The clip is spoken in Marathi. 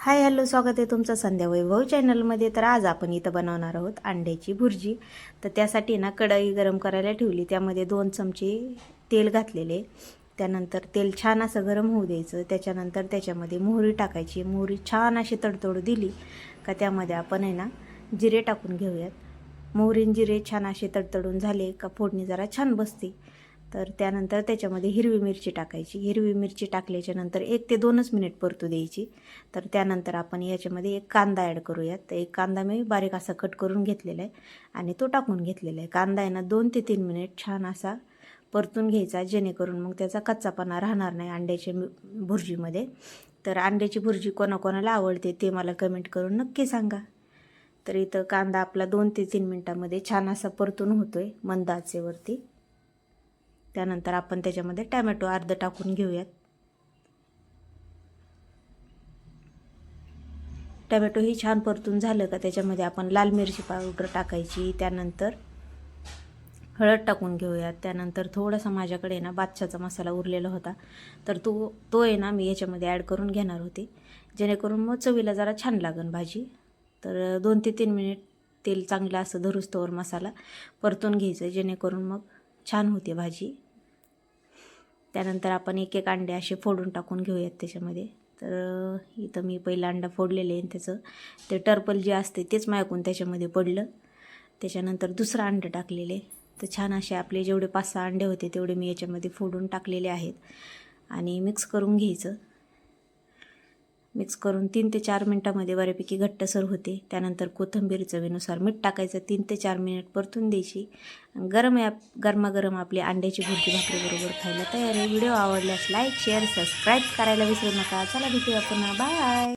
हाय हॅलो, स्वागत आहे तुमचं संध्या वैभव चॅनलमध्ये. तर आज आपण इथं बनवणार आहोत अंड्याची भुर्जी. तर त्यासाठी ना कढई गरम करायला ठेवली, त्यामध्ये 2 चमचे तेल घातलेले. त्यानंतर तेल छान असं गरम होऊ द्यायचं. त्याच्यानंतर त्याच्यामध्ये मोहरी टाकायची. मोहरी छान अशी तडतड दिली का त्यामध्ये आपण आहे ना जिरे टाकून घेऊयात. मोहरी जिरे छान असे तडतडून झाले का फोडणी जरा छान बसते. तर त्यानंतर त्याच्यामध्ये हिरवी मिरची टाकायची. हिरवी मिरची टाकल्याच्यानंतर 1 ते 2च मिनिट परतू द्यायची. तर त्यानंतर आपण याच्यामध्ये एक कांदा ॲड करूयात. तर एक कांदा मी बारीक असा कट करून घेतलेला आहे आणि तो टाकून घेतलेला आहे. कांदा आहे ना 2 ते 3 मिनिट छान असा परतून घ्यायचा, जेणेकरून मग त्याचा कच्चापणा राहणार नाही अंड्याच्या भुर्जीमध्ये. तर अंड्याची भुर्जी कोणाकोणाला आवडते ते मला कमेंट करून नक्की सांगा. तर इथं कांदा आपला 2 ते 3 मिनटामध्ये छान असा परतून होतोय मंद आचेवरती. त्यानंतर आपण त्याच्यामध्ये टॅमॅटो अर्ध टाकून घेऊयात. टॅमॅटो ही छान परतून झालं का त्याच्यामध्ये आपण लाल मिरची पावडर टाकायची. त्यानंतर हळद टाकून घेऊयात. त्यानंतर थोडासा माझ्याकडे ना बादशाचा मसाला उरलेला होता, तर तो आहे ना मी याच्यामध्ये ॲड करून घेणार होते, जेणेकरून मग चवीला जरा छान लागेल भाजी. तर 2 ते 3 मिनिट तेल चांगलं असं धरुस्तोवर मसाला परतून घ्यायचं, जेणेकरून मग छान होते भाजी. त्यानंतर आपण एक एक अंडे असे फोडून टाकून घेऊयात त्याच्यामध्ये. तर इथं मी पहिला अंडा फोडलेले आहे, त्याचं ते टर्पल जे असते तेच माझ्याकडून त्याच्यामध्ये पडलं. त्याच्यानंतर दुसरं अंडं टाकलेले. तर छान असे आपले जेवढे 5-6 अंडे होते तेवढे मी याच्यामध्ये फोडून टाकलेले आहेत आणि मिक्स करून घ्यायचं. मिक्स करून 3 ते 4 मिनटामध्ये बऱ्यापैकी घट्टसर होते. त्यानंतर कोथिंबीर चवीनुसार मीठ टाकायचं. 3 ते 4 मिनिट परतून द्यायची. गरमागरम आपली अंड्याची भुर्जी भाकरीबरोबर खायला तयार आहे. व्हिडिओ आवडल्यास लाईक शेअर सबस्क्राईब करायला विसरू नका. चला भेटूया पुन्हा. बाय.